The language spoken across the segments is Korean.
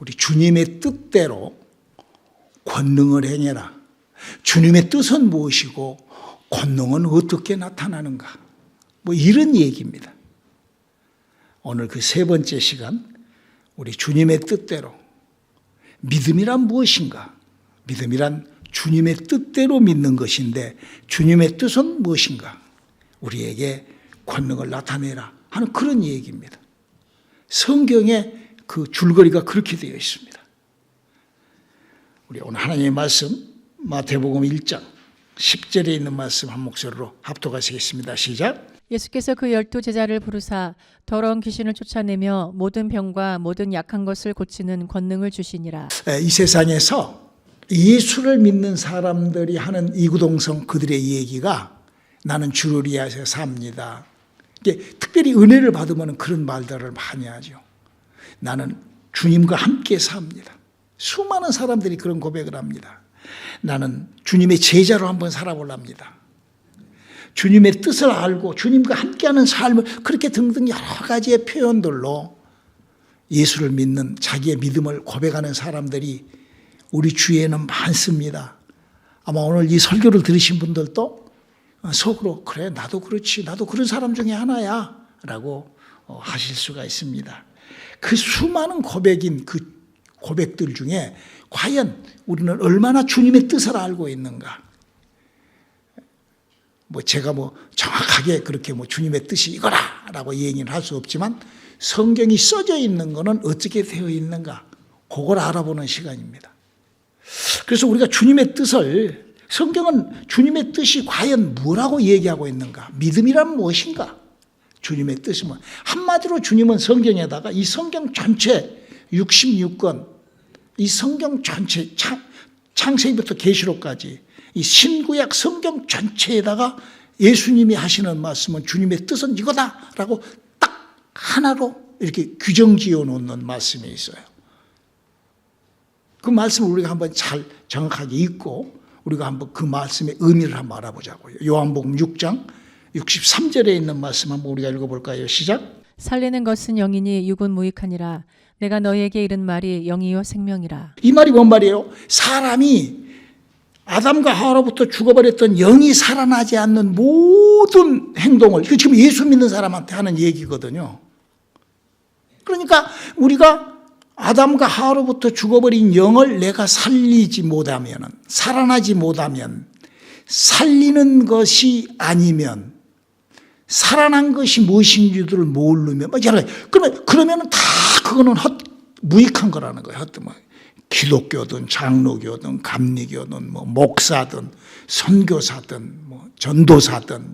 우리 주님의 뜻대로 권능을 행해라. 주님의 뜻은 무엇이고 권능은 어떻게 나타나는가? 뭐 이런 얘기입니다. 오늘 그 세 번째 시간, 우리 주님의 뜻대로, 믿음이란 무엇인가? 믿음이란 주님의 뜻대로 믿는 것인데 주님의 뜻은 무엇인가? 우리에게 권능을 나타내라 하는 그런 얘기입니다. 성경에 그 줄거리가 그렇게 되어 있습니다. 우리 오늘 하나님의 말씀 마태복음 1장 10절에 있는 말씀 한 목소리로 합독하시겠습니다. 시작. 예수께서 그 12제자를 부르사 더러운 귀신을 쫓아내며 모든 병과 모든 약한 것을 고치는 권능을 주시니라. 이 세상에서 예수를 믿는 사람들이 하는 이구동성 그들의 얘기가 나는 주를 위하여 삽니다. 특별히 은혜를 받으면 그런 말들을 많이 하죠. 나는 주님과 함께 삽니다. 수많은 사람들이 그런 고백을 합니다. 나는 주님의 제자로 한번 살아보랍니다. 주님의 뜻을 알고 주님과 함께하는 삶을 그렇게 등등 여러 가지의 표현들로 예수를 믿는 자기의 믿음을 고백하는 사람들이 우리 주위에는 많습니다. 아마 오늘 이 설교를 들으신 분들도 속으로 그래 나도 그렇지 나도 그런 사람 중에 하나야 라고 하실 수가 있습니다. 그 수많은 고백인 그 고백들 중에 과연 우리는 얼마나 주님의 뜻을 알고 있는가? 제가 정확하게 그렇게 주님의 뜻이 이거라라고 얘기는 할 수 없지만 성경이 써져 있는 거는 어떻게 되어 있는가? 그걸 알아보는 시간입니다. 그래서 우리가 주님의 뜻을 성경은 주님의 뜻이 과연 뭐라고 얘기하고 있는가? 믿음이란 무엇인가? 주님의 뜻이 뭐 한마디로 주님은 성경에다가 이 성경 전체 66권 이 성경 전체 창세기부터 계시록까지 이 신구약 성경 전체에다가 예수님이 하시는 말씀은 주님의 뜻은 이거다라고 딱 하나로 이렇게 규정 지어 놓는 말씀이 있어요. 그 말씀을 우리가 한번 잘 정확하게 읽고 우리가 한번 그 말씀의 의미를 한번 알아보자고요. 요한복음 6장 63절에 있는 말씀 한번 우리가 읽어볼까요? 시작. 살리는 것은 영이니 육은 무익하니라. 내가 너희에게 이른 말이 영이요 생명이라. 이 말이 뭔 말이에요? 사람이 아담과 하와로부터 죽어버렸던 영이 살아나지 않는 모든 행동을, 이거 지금 예수 믿는 사람한테 하는 얘기거든요. 그러니까 우리가 아담과 하와로부터 죽어버린 영을 내가 살리지 못하면, 살아나지 못하면, 살리는 것이 아니면, 살아난 것이 무엇인지를 모르면, 그러면 다 그거는 무익한 거라는 거예요. 기독교든 장로교든 감리교든 목사든 선교사든 전도사든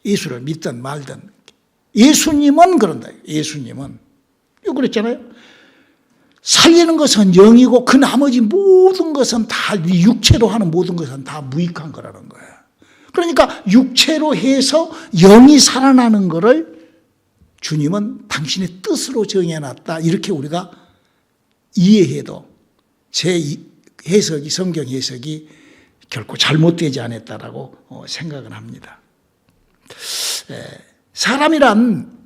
예수를 믿든 말든 예수님은 그런다. 예수님은 이거 그랬잖아요. 살리는 것은 영이고 그 나머지 모든 것은 다 육체로 하는 모든 것은 다 무익한 거라는 거예요. 그러니까 육체로 해서 영이 살아나는 거를 주님은 당신의 뜻으로 정해놨다. 이렇게 우리가 이해해도 제 해석이 성경 해석이 결코 잘못되지 않았다라고 생각을 합니다. 사람이란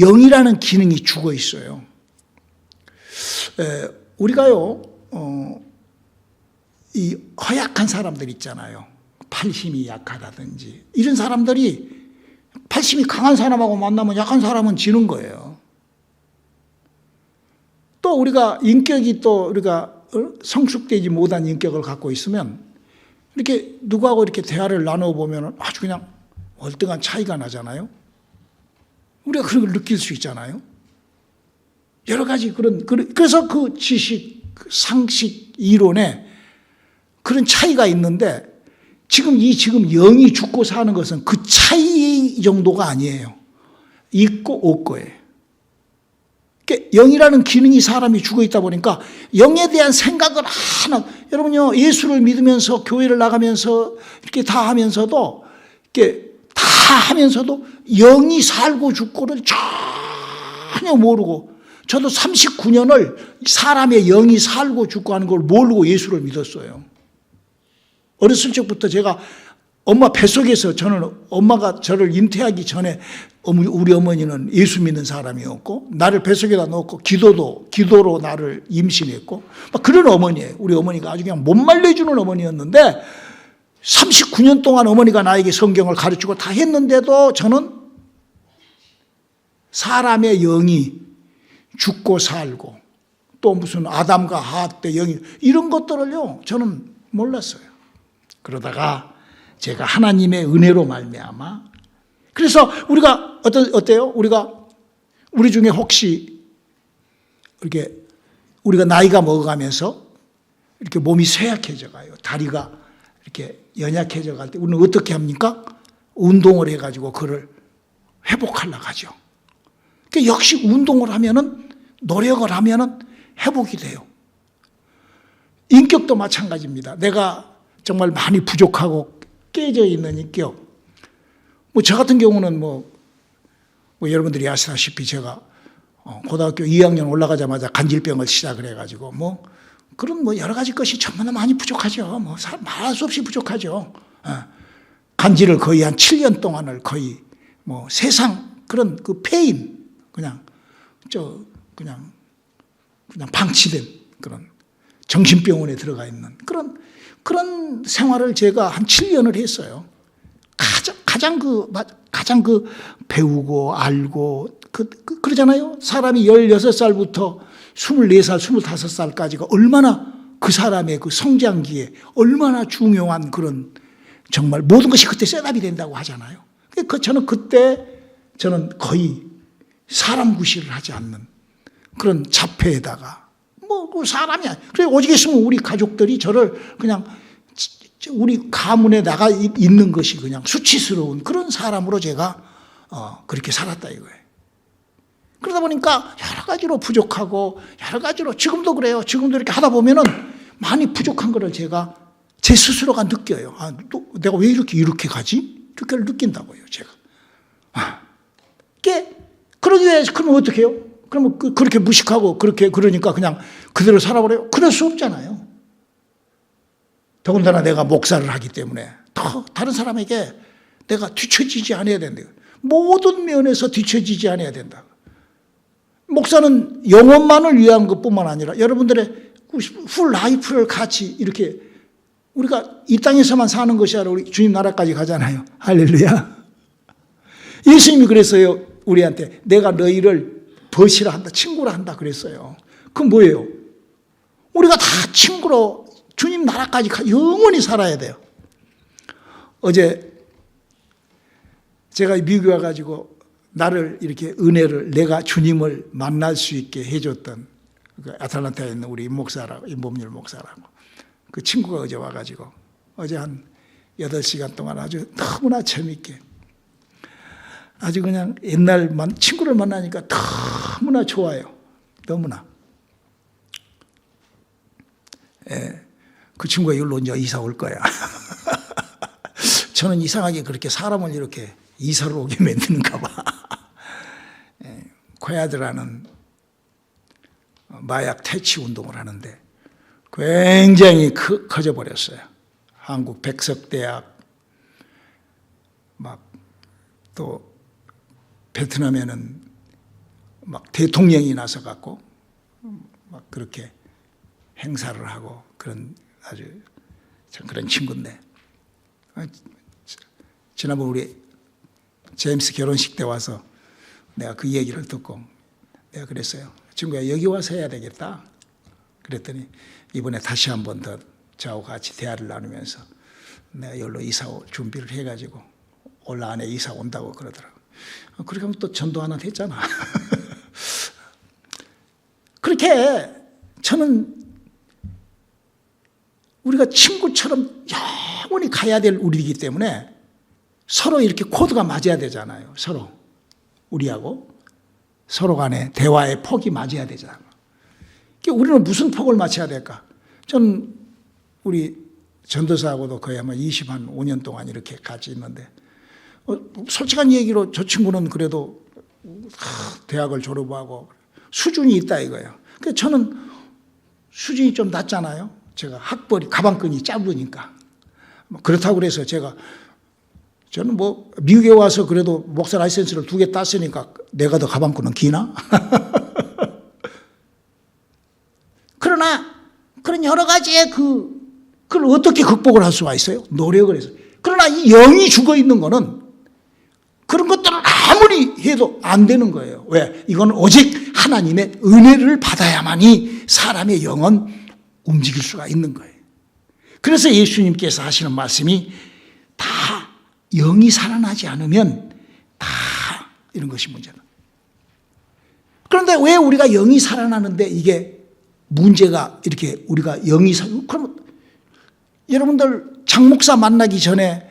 영이라는 기능이 죽어 있어요. 우리가요 이 허약한 사람들 있잖아요. 팔힘이 약하다든지 이런 사람들이 팔심이 강한 사람하고 만나면 약한 사람은 지는 거예요. 또 우리가 인격이 또 우리가 성숙되지 못한 인격을 갖고 있으면 이렇게 누구하고 이렇게 대화를 나눠보면 아주 그냥 월등한 차이가 나잖아요. 우리가 그런 걸 느낄 수 있잖아요. 여러 가지 그래서 그 지식, 상식, 이론에 그런 차이가 있는데 지금 영이 죽고 사는 것은 그 차이 정도가 아니에요. 있고 없고예요. 그러니까 영이라는 기능이 사람이 죽어 있다 보니까 영에 대한 생각을 하나, 여러분요, 예수를 믿으면서 교회를 나가면서 이렇게 다 하면서도 영이 살고 죽고를 전혀 모르고, 저도 39년을 사람의 영이 살고 죽고 하는 걸 모르고 예수를 믿었어요. 어렸을 적부터 제가 엄마 뱃속에서 저는 엄마가 저를 잉태하기 전에 우리 어머니는 예수 믿는 사람이었고 나를 뱃속에다 넣고 기도로 나를 임신했고 막 그런 어머니예요. 우리 어머니가 아주 그냥 못 말려주는 어머니였는데 39년 동안 어머니가 나에게 성경을 가르치고 다 했는데도 저는 사람의 영이 죽고 살고 또 무슨 아담과 하와 때 영이 이런 것들을요 저는 몰랐어요. 그러다가 제가 하나님의 은혜로 말미암아 그래서 우리가 어때요? 우리 중에 혹시 이렇게 우리가 나이가 먹어가면서 이렇게 몸이 쇠약해져 가요. 다리가 이렇게 연약해져 갈 때 우리는 어떻게 합니까? 운동을 해가지고 그걸 회복하려고 하죠. 그러니까 역시 운동을 하면은 노력을 하면은 회복이 돼요. 인격도 마찬가지입니다. 내가 정말 많이 부족하고 깨져 있는 인격. 뭐 저 같은 경우는 뭐 여러분들이 아시다시피 제가 고등학교 2학년 올라가자마자 간질병을 시작을 해가지고 뭐 그런 뭐 여러 가지 것이 정말 많이 부족하죠. 뭐 말할 수 없이 부족하죠. 간질을 거의 한 7년 동안을 거의 뭐 세상 그런 그 페인 그냥 방치된 그런 정신병원에 들어가 있는 그런 생활을 제가 한 7년을 했어요. 가장 배우고 알고 그러잖아요. 사람이 16살부터 24살, 25살까지가 얼마나 그 사람의 그 성장기에 얼마나 중요한 그런 정말 모든 것이 그때 셋업이 된다고 하잖아요. 저는 거의 사람 구실을 하지 않는 그런 자폐에다가 뭐 사람이 아니에요. 그래 오직 있으면 우리 가족들이 저를 그냥 우리 가문에 나가 있는 것이 그냥 수치스러운 그런 사람으로 제가 그렇게 살았다 이거예요. 그러다 보니까 여러 가지로 부족하고 여러 가지로 지금도 그래요. 지금도 이렇게 하다 보면은 많이 부족한 거를 제가 제 스스로가 느껴요. 또 내가 왜 이렇게 가지? 이렇게 느낀다고요, 제가. 그러기 위해서 그러면 어떻게 해요? 그러면 그렇게 무식하고 그러니까 그냥 그대로 살아버려요? 그럴 수 없잖아요. 더군다나 내가 목사를 하기 때문에 더 다른 사람에게 내가 뒤처지지 않아야 된다. 모든 면에서 뒤처지지 않아야 된다. 목사는 영혼만을 위한 것뿐만 아니라 여러분들의 풀 라이프를 같이 이렇게 우리가 이 땅에서만 사는 것이 아니라 우리 주님 나라까지 가잖아요. 할렐루야. 예수님이 그랬어요. 우리한테 내가 너희를 벗이라 한다, 친구라 한다 그랬어요. 그건 뭐예요? 우리가 다 친구로 주님 나라까지 영원히 살아야 돼요. 어제 제가 미국에 와가지고 나를 이렇게 은혜를 내가 주님을 만날 수 있게 해줬던 아틀란타에 있는 우리 임범률 목사라고 그 친구가 어제 와가지고 어제 한 8시간 동안 아주 너무나 재밌게 아주 그냥 옛날 친구를 만나니까 너무나 좋아요. 너무나. 그 친구가 여기로 이제 이사 올 거야. 저는 이상하게 그렇게 사람을 이렇게 이사를 오게 만드는가 봐. 코야드라는 마약 퇴치 운동을 하는데 굉장히 커져 버렸어요. 한국 백석대학 막 또 베트남에는 막 대통령이 나서 갖고 막 그렇게 행사를 하고 그런 아주 참 그런 친구인데 지난번 우리 제임스 결혼식 때 와서 내가 그 얘기를 듣고 내가 그랬어요. 친구야 여기 와서 해야 되겠다. 그랬더니 이번에 다시 한 번 더 저하고 같이 대화를 나누면서 내가 여기로 이사 준비를 해가지고 올 안에 이사 온다고 그러더라고. 그렇게 하면 또 전도 하나 했잖아. 그렇게 저는 우리가 친구처럼 영원히 가야 될 우리이기 때문에 서로 이렇게 코드가 맞아야 되잖아요. 서로 우리하고 서로 간에 대화의 폭이 맞아야 되잖아요. 우리는 무슨 폭을 맞춰야 될까? 저는 우리 전도사하고도 거의 아마 25년 동안 이렇게 같이 있는데 솔직한 얘기로 저 친구는 그래도 대학을 졸업하고 수준이 있다 이거예요. 그래서 저는 수준이 좀 낮잖아요. 제가 학벌이 가방끈이 짧으니까 그렇다고 그래서 제가 저는 뭐 미국에 와서 그래도 목사 라이센스를 2개 땄으니까 내가 더 가방끈은 기나? 그러나 그런 여러 가지의 그걸 어떻게 극복을 할 수가 있어요? 노력을 해서. 그러나 이 영이 죽어 있는 거는 그런 것들을 아무리 해도 안 되는 거예요. 왜? 이건 오직 하나님의 은혜를 받아야만이 사람의 영은 움직일 수가 있는 거예요. 그래서 예수님께서 하시는 말씀이 다 영이 살아나지 않으면 다 이런 것이 문제다. 그런데 왜 우리가 영이 살아나는데 이게 문제가 이렇게 우리가 영이 그러면 여러분들 장 목사 만나기 전에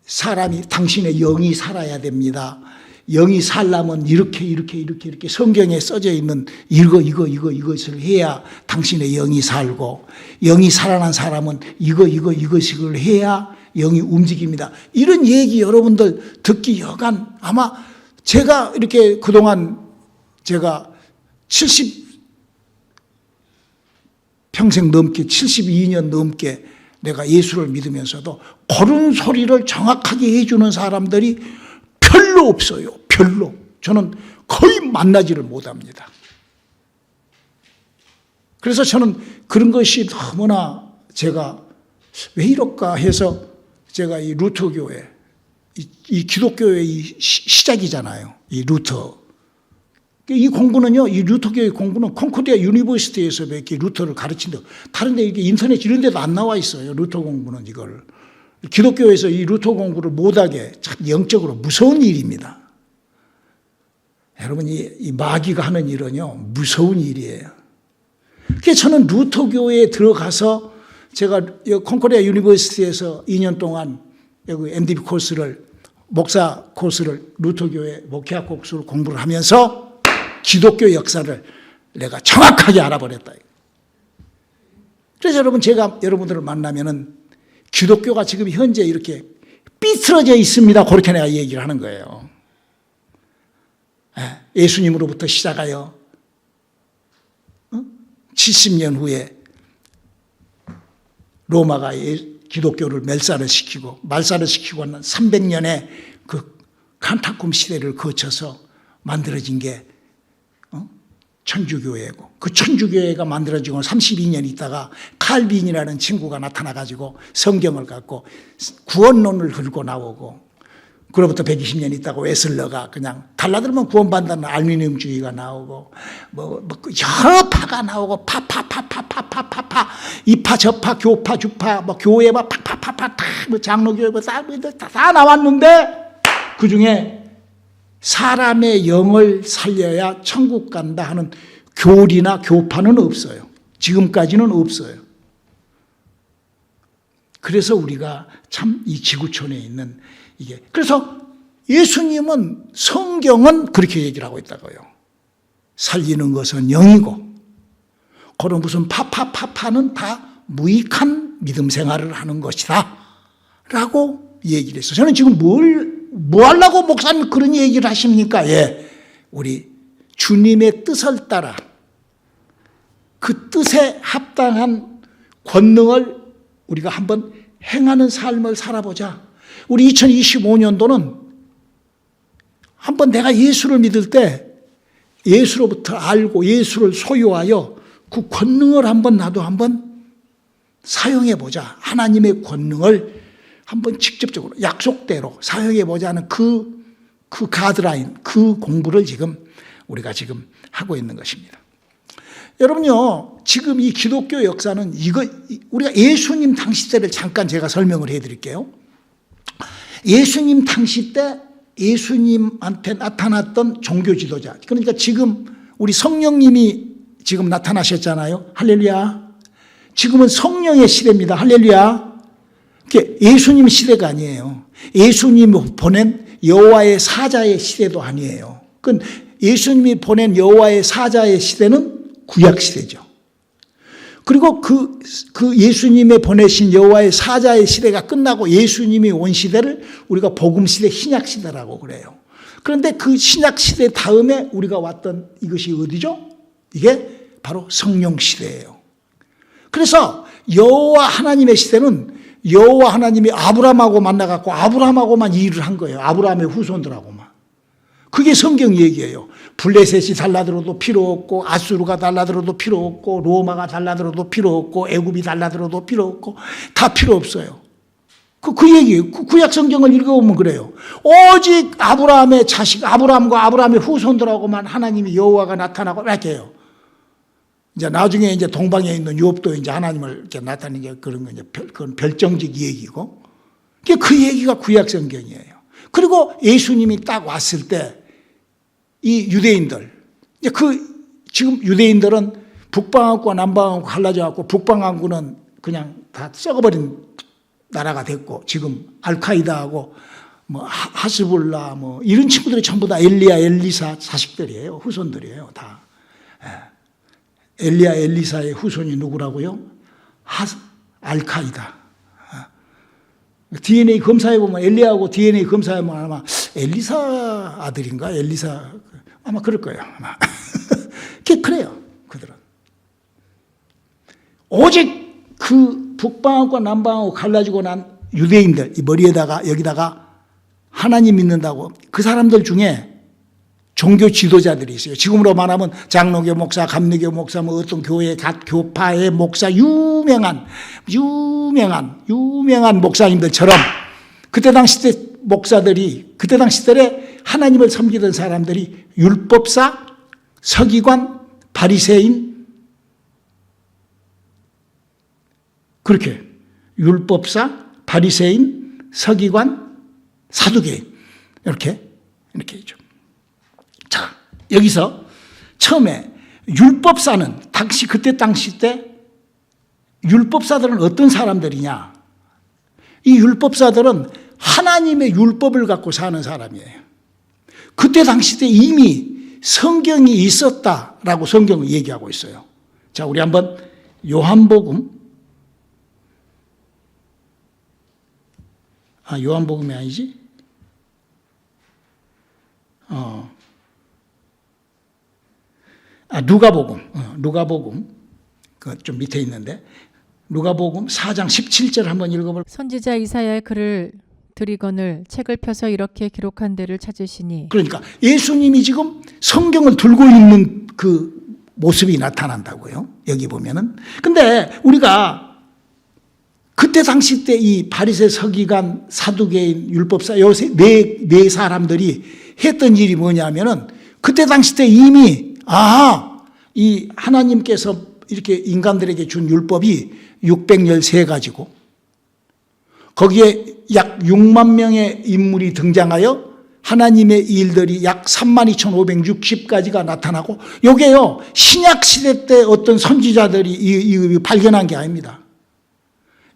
사람이 당신의 영이 살아야 됩니다. 영이 살려면 이렇게 성경에 써져 있는 이것을 해야 당신의 영이 살고, 영이 살아난 사람은 이것을 해야 영이 움직입니다. 이런 얘기 여러분들 듣기 여간 아마 제가 이렇게 그동안 제가 평생 넘게 72년 넘게 내가 예수를 믿으면서도 그런 소리를 정확하게 해주는 사람들이 별로 없어요. 별로. 저는 거의 만나지를 못합니다. 그래서 저는 그런 것이 너무나 제가 왜 이럴까 해서 제가 이 루터 교회, 이 기독교의 이 시작이잖아요. 이 루터. 이 공부는요, 이 루터 교회 공부는 콩코디아 유니버시티에서 이렇게 루터를 가르친다. 다른데 이렇게 인터넷 이런 데도 안 나와 있어요. 루터 공부는 이걸. 기독교에서 이 루터 공부를 못하게 참 영적으로 무서운 일입니다. 여러분, 이 마귀가 하는 일은요, 무서운 일이에요. 그래서 저는 루터 교회에 들어가서 제가 콩코리아 유니버시티에서 2년 동안 여기 MDB 코스를, 목사 코스를 루터 교회 목회학 코스를 공부를 하면서 기독교 역사를 내가 정확하게 알아버렸다. 그래서 여러분, 제가 여러분들을 만나면은 기독교가 지금 현재 이렇게 삐뚤어져 있습니다. 그렇게 내가 얘기를 하는 거예요. 예수님으로부터 시작하여 70년 후에 로마가 기독교를 말살을 시키고 한 300년의 그 칸타콤 시대를 거쳐서 만들어진 게 천주교회고, 그 천주교회가 만들어지고 32년 있다가 칼빈이라는 친구가 나타나가지고 성경을 갖고 구원론을 들고 나오고, 그로부터 120년 있다가 웨슬러가 그냥 달라들면 구원받는다는 알미늄주의가 나오고, 여러 파가 나오고, 파파파파파파파, 이파 저파 교파 주파 교회 파파파파 장로교회 다 나왔는데 그 중에 사람의 영을 살려야 천국 간다 하는 교리나 교파는 없어요. 지금까지는 없어요. 그래서 우리가 참 이 지구촌에 있는 이게, 그래서 예수님은, 성경은 그렇게 얘기를 하고 있다고요. 살리는 것은 영이고, 그런 무슨 파파파파는 다 무익한 믿음 생활을 하는 것이다 라고 얘기를 했어요. 저는 지금 뭐 하려고 목사님 그런 얘기를 하십니까? 우리 주님의 뜻을 따라 그 뜻에 합당한 권능을 우리가 한번 행하는 삶을 살아보자. 우리 2025년도는 한번 내가 예수를 믿을 때 예수로부터 알고 예수를 소유하여 그 권능을 나도 한번 사용해보자. 하나님의 권능을 한번 직접적으로 약속대로 사용해보자는 그 가드라인, 그 공부를 우리가 지금 하고 있는 것입니다. 여러분요, 지금 이 기독교 역사는 우리가 예수님 당시 때를 잠깐 제가 설명을 해드릴게요. 예수님 당시 때 예수님한테 나타났던 종교 지도자, 그러니까 지금 우리 성령님이 지금 나타나셨잖아요. 할렐루야. 지금은 성령의 시대입니다. 할렐루야. 예수님 시대가 아니에요. 예수님 보낸 여호와의 사자의 시대도 아니에요. 예수님이 보낸 여호와의 사자의 시대는 구약 시대죠. 그리고 그 예수님의 보내신 여호와의 사자의 시대가 끝나고 예수님이 온 시대를 우리가 복음 시대, 신약 시대라고 그래요. 그런데 그 신약 시대 다음에 우리가 왔던 이것이 어디죠? 이게 바로 성령 시대예요. 그래서 여호와 하나님의 시대는 여호와 하나님이 아브라함하고 만나갖고 아브라함하고만 일을 한 거예요. 아브라함의 후손들하고만. 그게 성경 얘기예요. 블레셋이 달라들어도 필요 없고, 아수르가 달라들어도 필요 없고, 로마가 달라들어도 필요 없고, 애굽이 달라들어도 필요 없고, 다 필요 없어요. 그 얘기예요. 구약 성경을 읽어보면 그래요. 오직 아브라함의 자식, 아브라함과 아브라함의 후손들하고만 하나님이 여호와가 나타나고 이렇게 해요. 이제 나중에 이제 동방에 있는 욥도 이제 하나님을 이렇게 나타내는 그런 거 이제 그건 별정적 얘기고, 그 얘기가 구약 성경이에요. 그리고 예수님이 딱 왔을 때 이 유대인들, 이제 지금 유대인들은 북방왕국과 남방왕국 갈라져 갖고 북방왕국은 그냥 다 썩어버린 나라가 됐고, 지금 알카이다하고 뭐 하스볼라 뭐 이런 친구들이 전부 다 엘리야 엘리사 자식들이에요. 후손들이에요. 다. 엘리야 엘리사의 후손이 누구라고요? 알카이다. DNA 검사해 보면 엘리야하고 DNA 검사해 보면 아마 엘리사 아들인가? 엘리사 아마 그럴 거예요. 아마. 그래요. 그들은 오직 그 북방하고 남방하고 갈라지고 난 유대인들 이 머리에다가 여기다가 하나님 믿는다고 그 사람들 중에 종교 지도자들이 있어요. 지금으로 말하면 장로교 목사, 감리교 목사, 뭐 어떤 교회, 각 교파의 목사, 유명한 목사님들처럼 그때 당시 때 목사들이, 그때 당시 때 하나님을 섬기던 사람들이 율법사, 서기관, 바리새인, 그렇게 율법사, 바리새인, 서기관, 사두개인 이렇게 있죠. 자, 여기서 처음에 율법사는 그때 당시 때 율법사들은 어떤 사람들이냐? 이 율법사들은 하나님의 율법을 갖고 사는 사람이에요. 그때 당시 때 이미 성경이 있었다라고 성경은 얘기하고 있어요. 자, 우리 한번 요한복음이 아니지? 누가복음 그 좀 밑에 있는데 누가복음 4장 17절 한번 읽어볼까요? 선지자 이사야의 글을 드리거늘 책을 펴서 이렇게 기록한 데를 찾으시니. 그러니까 예수님이 지금 성경을 들고 있는 그 모습이 나타난다고요. 여기 보면은. 근데 우리가 그때 당시 때 이 바리새, 서기관, 사두개인, 율법사 요새 네 사람들이 했던 일이 뭐냐면은 그때 당시 때 이미 이 하나님께서 이렇게 인간들에게 준 율법이 613가지고 거기에 약 6만 명의 인물이 등장하여 하나님의 일들이 약 32,560가지가 나타나고 요게요 신약 시대 때 어떤 선지자들이 발견한 게 아닙니다.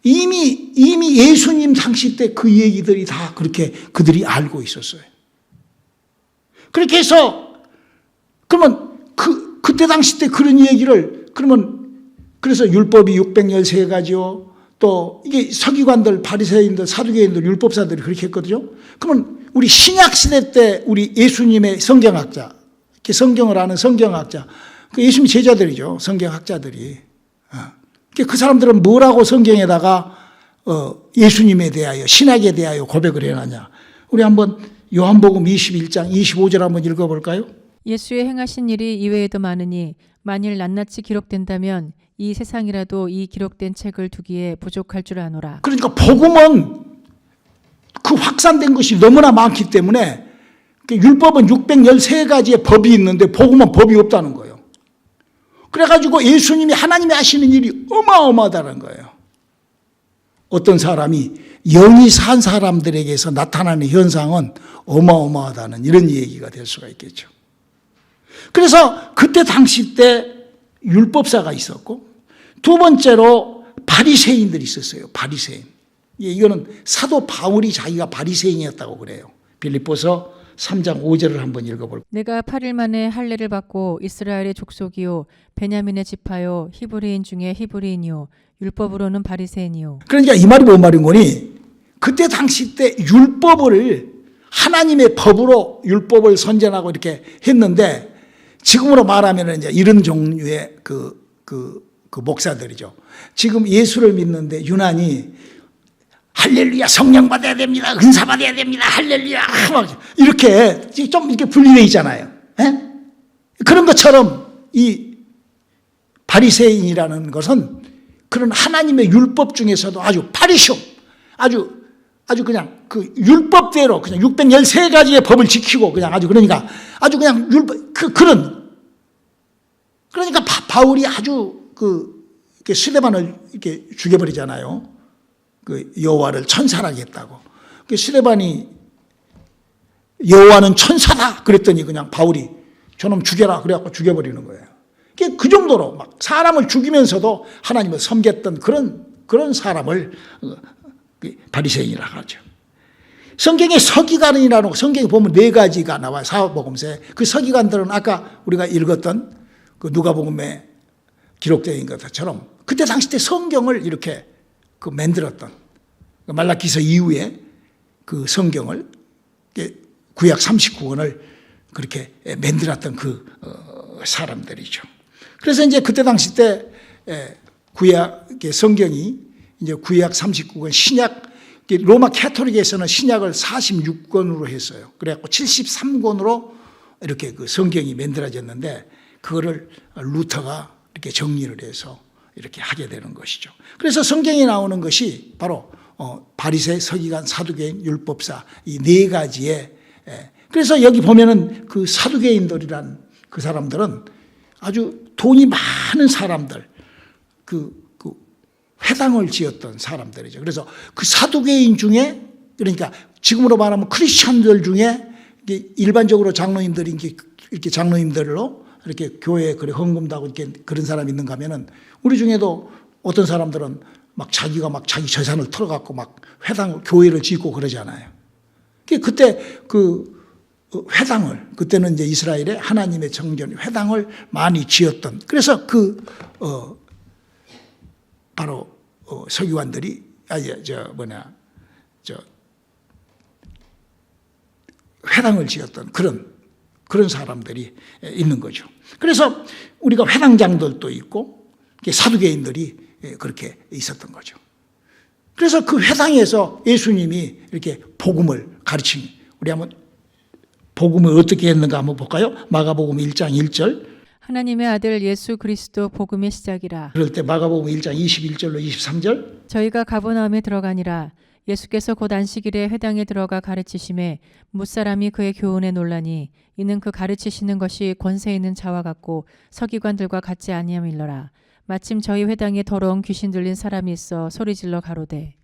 이미 예수님 당시 때 그 얘기들이 다 그렇게 그들이 알고 있었어요. 그렇게 해서 그러면 그때 당시 때 그런 얘기를 그래서 율법이 613가지요. 또 이게 서기관들, 바리새인들, 사두개인들, 율법사들이 그렇게 했거든요. 그러면 우리 신약 시대 때 우리 예수님의 성경학자, 이렇게 성경을 아는 성경학자, 그 예수님 제자들이죠. 성경학자들이. 그 사람들은 뭐라고 성경에다가 예수님에 대하여, 신학에 대하여 고백을 해놨냐. 우리 한번 요한복음 21장 25절 한번 읽어볼까요? 예수의 행하신 일이 이외에도 많으니 만일 낱낱이 기록된다면 이 세상이라도 이 기록된 책을 두기에 부족할 줄 아노라. 그러니까 복음은 그 확산된 것이 너무나 많기 때문에 율법은 613가지의 법이 있는데 복음은 법이 없다는 거예요. 그래가지고 예수님이 하나님이 하시는 일이 어마어마하다는 거예요. 어떤 사람이 영이 산 사람들에게서 나타나는 현상은 어마어마하다는 이런 얘기가 될 수가 있겠죠. 그래서 그때 당시 때 율법사가 있었고 두 번째로 바리새인들이 있었어요. 바리새인. 이거는 사도 바울이 자기가 바리새인이었다고 그래요. 빌립보서 3장 5절을 한번 읽어볼까요? 내가 8일 만에 할례를 받고 이스라엘의 족속이요 베냐민의 지파요 히브리인 중에 히브리인이요 율법으로는 바리새인이요. 그러니까 이 말이 뭔 말인 거니? 그때 당시 때 율법을 하나님의 법으로 율법을 선전하고 이렇게 했는데 지금으로 말하면 이제 이런 종류의 그 목사들이죠. 지금 예수를 믿는데 유난히 할렐루야, 성령 받아야 됩니다. 은사 받아야 됩니다. 할렐루야. 막 이렇게 좀 이렇게 분리되어 있잖아요. 예? 그런 것처럼 이 바리새인이라는 것은 그런 하나님의 율법 중에서도 아주 파리숑, 아주 그냥 그 율법대로 그냥 613가지의 법을 지키고 그냥 아주 그러니까 아주 그냥 율법, 그러니까 바울이 아주 이렇게 스데반을 이렇게 죽여버리잖아요. 그 여호와를 천사라고 했다고. 그 스데반이 여호와는 천사다 그랬더니 그냥 바울이 저놈 죽여라 그래갖고 죽여버리는 거예요. 그 정도로 막 사람을 죽이면서도 하나님을 섬겼던 그런 사람을 바리새인이라고 하죠. 성경에 서기관이라는 성경에 보면 4가지가 나와요. 사복음서에. 그 서기관들은 아까 우리가 읽었던 그 누가복음에 기록되어 있는 것처럼 그때 당시 때 성경을 이렇게 만들었던 말라기서 이후에 그 성경을 구약 39권을 그렇게 만들었던 그 사람들이죠. 그래서 이제 그때 당시 때 구약 성경이 이제 구약 39권 신약 로마 캐토릭에서는 신약을 46권으로 했어요. 그래갖고 73권으로 이렇게 그 성경이 만들어졌는데 그거를 루터가 이렇게 정리를 해서 이렇게 하게 되는 것이죠. 그래서 성경에 나오는 것이 바로 바리새, 서기관, 사두개인, 율법사 이 4가지의 그래서 여기 보면은 그 사두개인들이란 그 사람들은 아주 돈이 많은 사람들 그 회당을 지었던 사람들이죠. 그래서 그 사두개인 중에 그러니까 지금으로 말하면 크리스천들 중에 일반적으로 장로님들이 이렇게 장로님들로 이렇게 교회에 그래 헌금도 하고 이렇게 그런 사람이 있는가 하면은 우리 중에도 어떤 사람들은 막 자기가 막 자기 재산을 털어갖고 막 회당 교회를 짓고 그러잖아요. 그때 그 회당을 그때는 이제 이스라엘의 하나님의 정전 회당을 많이 지었던 그래서 바로 서기관들이 회당을 지었던 그런 사람들이 있는 거죠. 그래서 우리가 회당장들도 있고 사두개인들이 그렇게 있었던 거죠. 그래서 그 회당에서 예수님이 이렇게 복음을 가르치는 우리 한번 복음을 어떻게 했는가 한번 볼까요? 마가복음 1장 1절 하나님의 아들 예수 그리스도 복음의 시작이라. 그럴 때 마가복음 1장 21절로 23절 저희가 가버나움에 들어가니라. 예수께서 곧 안식일에 회당에 들어가 가르치심에 뭇사람이 그의 교훈에 놀라니 이는 그 가르치시는 것이 권세 있는 자와 같고 서기관들과 같지 아니함일러라. 마침 저희 회당에 더러운 귀신 들린 사람이 있어 소리질러 가로되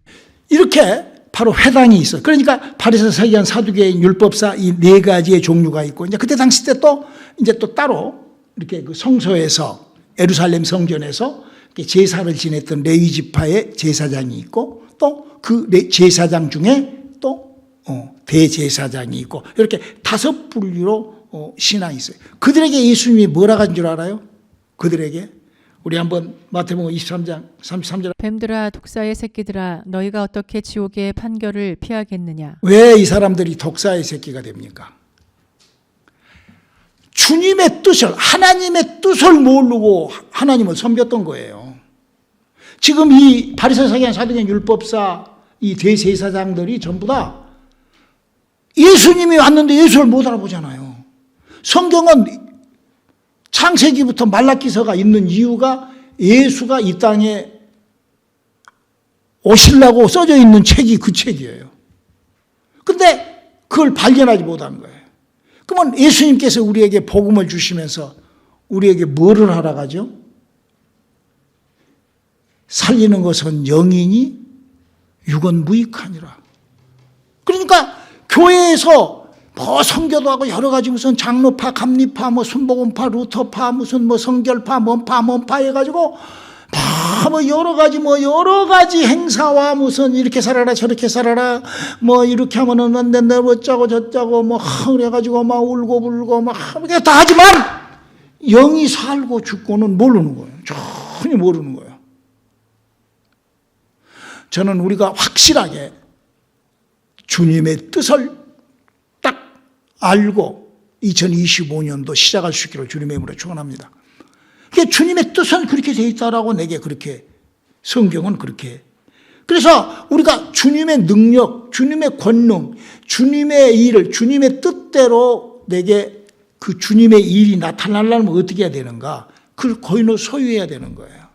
이렇게 바로 회당이 있어요. 그러니까 바리새, 서기관, 사두개인, 율법사 이 4가지의 종류가 있고 이제 그때 당시 때 또 따로 이렇게 그 성소에서 예루살렘 성전에서 제사를 지냈던 레위 지파의 제사장이 있고 또 그 제사장 중에 또 대제사장이 있고 이렇게 5분류로 신앙이 있어요. 그들에게 예수님이 뭐라고 한 줄 알아요? 그들에게 우리 한번 마태복음 23장 33절 뱀들아 독사의 새끼들아 너희가 어떻게 지옥의 판결을 피하겠느냐. 왜 이 사람들이 독사의 새끼가 됩니까? 주님의 뜻을 하나님의 뜻을 모르고 하나님을 섬겼던 거예요. 지금 이 바리새, 서기관, 사두개인, 율법사 이 대제사장들이 전부 다 예수님이 왔는데 예수를 못 알아보잖아요. 성경은 창세기부터 말라기서가 있는 이유가 예수가 이 땅에 오시려고 써져 있는 책이 그 책이에요. 근데 그걸 발견하지 못한 거예요. 그러면 예수님께서 우리에게 복음을 주시면서 우리에게 뭐를 하라고 하죠? 살리는 것은 영이니 육은 무익하니라. 그러니까 교회에서 뭐 선교도 하고 여러 가지 무슨 장로파, 감리파, 뭐 순복음파, 루터파, 무슨 뭐 성결파, 뭔파 해가지고 뭐 여러 가지 행사와 무슨 이렇게 살아라 저렇게 살아라 뭐 이렇게 하면은 안 된다 어쩌고 저쩌고 뭐 그래가지고 막 울고 불고 막 이렇게 다 하지만 영이 살고 죽고는 모르는 거예요. 전혀 모르는 거예요. 저는 우리가 확실하게 주님의 뜻을 딱 알고 2025년도 시작할 수 있기를 주님의 이름으로 축원합니다. 주님의 뜻은 그렇게 돼 있다라고 내게 그렇게 성경은 그렇게 그래서 우리가 주님의 능력, 주님의 권능, 주님의 일을 주님의 뜻대로 내게 그 주님의 일이 나타나려면 어떻게 해야 되는가? 그 거인을 소유해야 되는 거예요.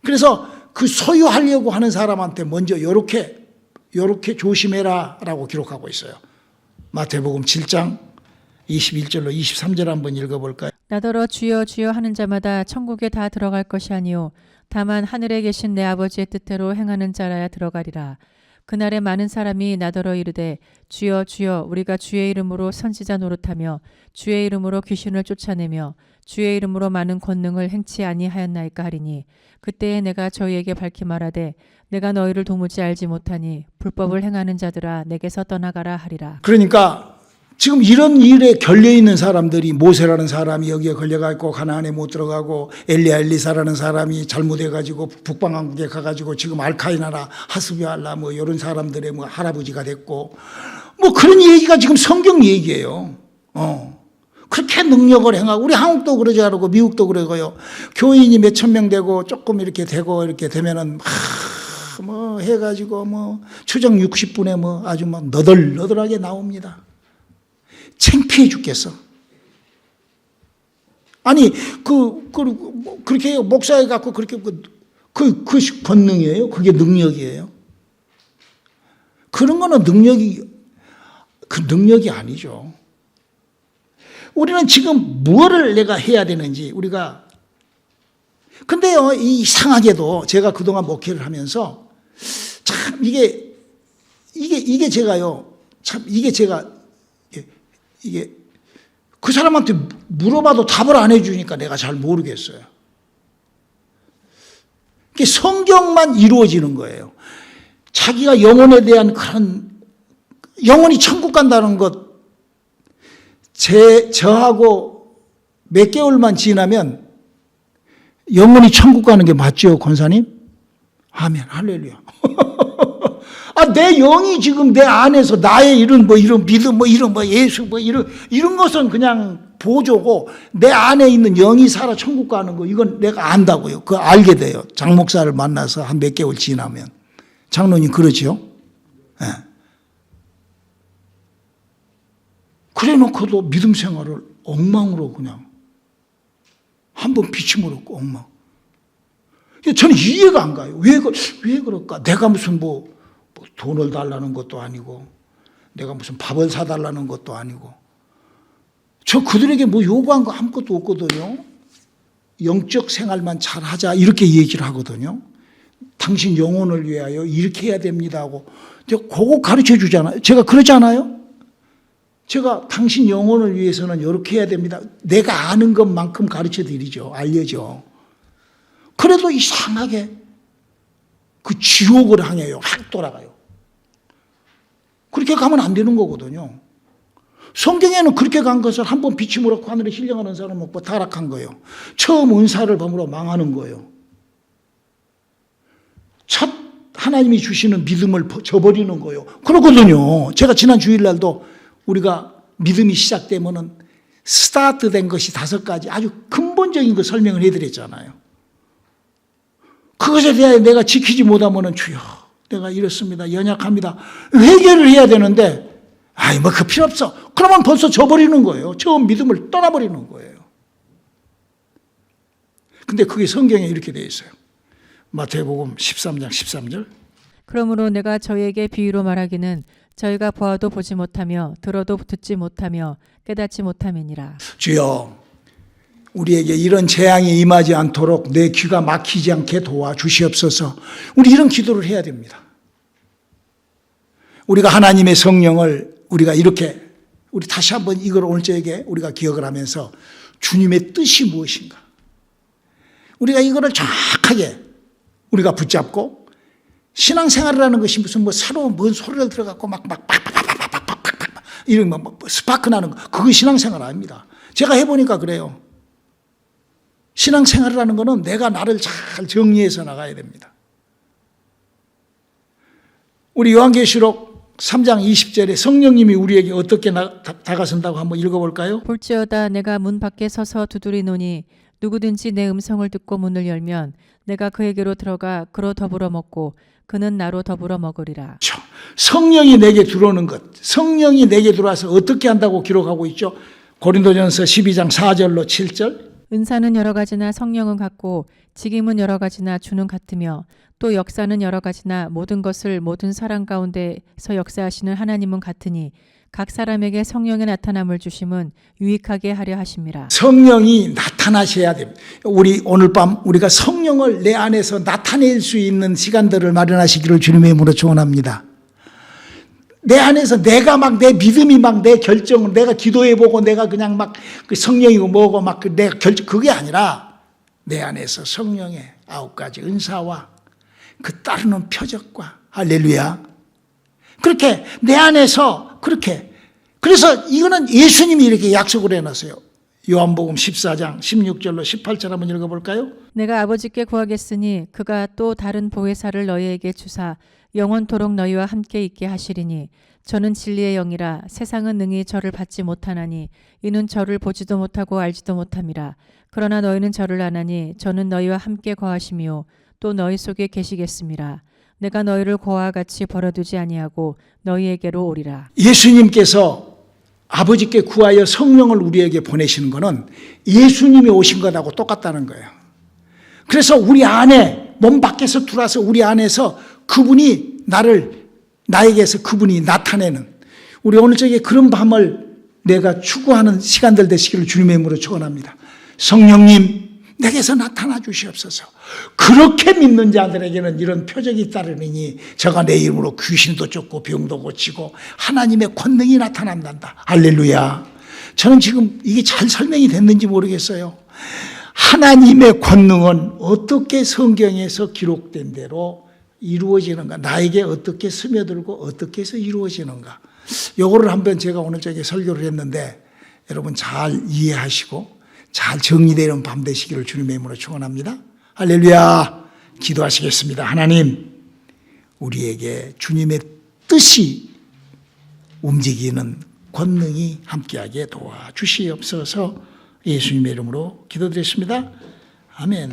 그래서 그 소유하려고 하는 사람한테 먼저 이렇게 조심해라 라고 기록하고 있어요. 마태복음 7장 21절로 23절 한번 읽어볼까요? 나더러 주여 주여 하는 자마다 천국에 다 들어갈 것이 아니요 다만 하늘에 계신 내 아버지의 뜻대로 행하는 자라야 들어가리라. 그날에 많은 사람이 나더러 이르되 주여 주여 우리가 주의 이름으로 선지자 노릇하며 주의 이름으로 귀신을 쫓아내며 주의 이름으로 많은 권능을 행치 아니하였나이까 하리니 그때에 내가 저희에게 밝히 말하되 내가 너희를 도무지 알지 못하니 불법을 행하는 자들아 내게서 떠나가라 하리라. 그러니까 지금 이런 일에 걸려있는 사람들이 모세라는 사람이 여기에 걸려가 있고 가나안에 못 들어가고 엘리사라는 사람이 잘못해가지고 북방왕국에 가가지고 지금 알카이나나 하스비알라 뭐 이런 사람들의 뭐 할아버지가 됐고 뭐 그런 얘기가 지금 성경 얘기예요. 그렇게 능력을 행하고 우리 한국도 그러지 않고 미국도 그러고요. 교인이 몇천 명 되고 조금 이렇게 되고 이렇게 되면은 뭐 해가지고 뭐 추정 60분에 뭐 아주 막 너덜너덜하게 나옵니다. 창피해 죽겠어. 아니 그렇게 목사해 갖고 그렇게 그 권능이에요? 그게 능력이에요? 그런 거는 능력이 아니죠. 우리는 지금 무엇을 내가 해야 되는지 우리가 근데요 이상하게도 제가 그동안 목회를 하면서 참 이게 제가요 참 이게 그 사람한테 물어봐도 답을 안 해주니까 내가 잘 모르겠어요. 이게 성경만 이루어지는 거예요. 자기가 영혼에 대한 그런 영혼이 천국 간다는 것 저하고 몇 개월만 지나면 영혼이 천국 가는 게 맞죠, 권사님? 아멘, 할렐루야. 내 영이 지금 내 안에서 나의 이런 믿음 예수 이런 것은 그냥 보조고 내 안에 있는 영이 살아 천국 가는 거 이건 내가 안다고요. 그거 알게 돼요. 장 목사를 만나서 한 몇 개월 지나면. 장로님 그러지요? 네. 그래 놓고도 믿음 생활을 엉망으로 그냥 한번 비침을 얻고 엉망. 저는 이해가 안 가요. 왜 그럴까? 내가 무슨 돈을 달라는 것도 아니고 내가 무슨 밥을 사달라는 것도 아니고 저 그들에게 뭐 요구한 거 아무것도 없거든요. 영적 생활만 잘하자 이렇게 얘기를 하거든요. 당신 영혼을 위하여 이렇게 해야 됩니다 하고 그거 가르쳐 주잖아요. 제가 그러잖아요. 제가 당신 영혼을 위해서는 이렇게 해야 됩니다. 내가 아는 것만큼 가르쳐 드리죠. 알려줘. 그래도 이상하게 그 지옥을 향해요. 확 돌아가요. 그렇게 가면 안 되는 거거든요. 성경에는 그렇게 간 것을 한번 비침을 얻고 하늘에 신령하는 사람은 먹고 타락한 거예요. 처음 은사를 범으로 망하는 거예요. 첫 하나님이 주시는 믿음을 저버리는 거예요. 그렇거든요. 제가 지난 주일날도 우리가 믿음이 시작되면은 스타트 된 것이 5가지 아주 근본적인 거 설명을 해드렸잖아요. 그것에 대해 내가 지키지 못하면은 주여 내가 이렇습니다. 연약합니다. 회개를 해야 되는데 그 필요 없어. 그러면 벌써 져버리는 거예요. 처음 믿음을 떠나버리는 거예요. 근데 그게 성경에 이렇게 되어 있어요. 마태복음 13장 13절. 그러므로 내가 저희에게 비유로 말하기는 저희가 보아도 보지 못하며 들어도 듣지 못하며 깨닫지 못함이니라. 주여 우리에게 이런 재앙이 임하지 않도록 내 귀가 막히지 않게 도와주시옵소서. 우리 이런 기도를 해야 됩니다. 우리가 하나님의 성령을 우리가 이렇게 우리 다시 한번 이걸 오늘 저에게 우리가 기억을 하면서 주님의 뜻이 무엇인가 우리가 이거를 정확하게 우리가 붙잡고 신앙생활을 하는 것이 무슨 새로운 뭔 소리를 들어갖고 막 이런 스파크 나는 거 그거 신앙생활 아닙니다. 제가 해보니까 그래요. 신앙생활을 하는 거는 내가 나를 잘 정리해서 나가야 됩니다. 우리 요한계시록 3장 20절에 성령님이 우리에게 어떻게 다가선다고 한번 읽어볼까요? 볼지어다 내가 문 밖에 서서 두드리노니 누구든지 내 음성을 듣고 문을 열면 내가 그에게로 들어가 그로 더불어 먹고 그는 나로 더불어 먹으리라. 그렇죠. 성령이 내게 들어오는 것, 성령이 내게 들어와서 어떻게 한다고 기록하고 있죠? 고린도전서 12장 4절로 7절. 은사는 여러 가지나 성령은 같고 직임은 여러 가지나 주는 같으며 또 역사는 여러 가지나 모든 것을 모든 사람 가운데서 역사하시는 하나님은 같으니 각 사람에게 성령의 나타남을 주심은 유익하게 하려 하심이라. 성령이 나타나셔야 됩니다. 우리 오늘 밤 우리가 성령을 내 안에서 나타낼 수 있는 시간들을 마련하시기를 주님의 이름으로 축원합니다. 내 안에서 내가 막 내 믿음이 막 내 결정을 내가 기도해보고 내가 그냥 막 그 성령이고 뭐고 막 내가 결정 그게 아니라 내 안에서 성령의 9가지 은사와 그 따르는 표적과 할렐루야. 그렇게 내 안에서 그렇게 그래서 이거는 예수님이 이렇게 약속을 해놨어요. 요한복음 14장 16절로 18절 한번 읽어볼까요? 내가 아버지께 구하겠으니 그가 또 다른 보혜사를 너희에게 주사 영원토록 너희와 함께 있게 하시리니 저는 진리의 영이라 세상은 능히 저를 받지 못하나니 이는 저를 보지도 못하고 알지도 못함이라. 그러나 너희는 저를 아나니 저는 너희와 함께 거하심이요 또 너희 속에 계시겠음이라. 내가 너희를 고아와 같이 버려두지 아니하고 너희에게로 오리라. 예수님께서 아버지께 구하여 성령을 우리에게 보내시는 것은 예수님이 오신 것하고 똑같다는 거예요. 그래서 우리 안에 몸 밖에서 들어와서 우리 안에서 그분이 나에게서 그분이 나타내는 우리 오늘 저녁에 그런 밤을 내가 추구하는 시간들 되시기를 주님의 이름으로 축원합니다. 성령님 내게서 나타나 주시옵소서. 그렇게 믿는 자들에게는 이런 표적이 따르니 저가 내 이름으로 귀신도 쫓고 병도 고치고 하나님의 권능이 나타난단다. 할렐루야. 저는 지금 이게 잘 설명이 됐는지 모르겠어요. 하나님의 권능은 어떻게 성경에서 기록된 대로 이루어지는가, 나에게 어떻게 스며들고 어떻게 해서 이루어지는가, 요거를 한번 제가 오늘 저기 설교를 했는데 여러분 잘 이해하시고 잘 정리되는 밤 되시기를 주님의 이름으로 축원합니다. 할렐루야. 기도하시겠습니다. 하나님, 우리에게 주님의 뜻이 움직이는 권능이 함께하게 도와주시옵소서. 예수님의 이름으로 기도드렸습니다. 아멘.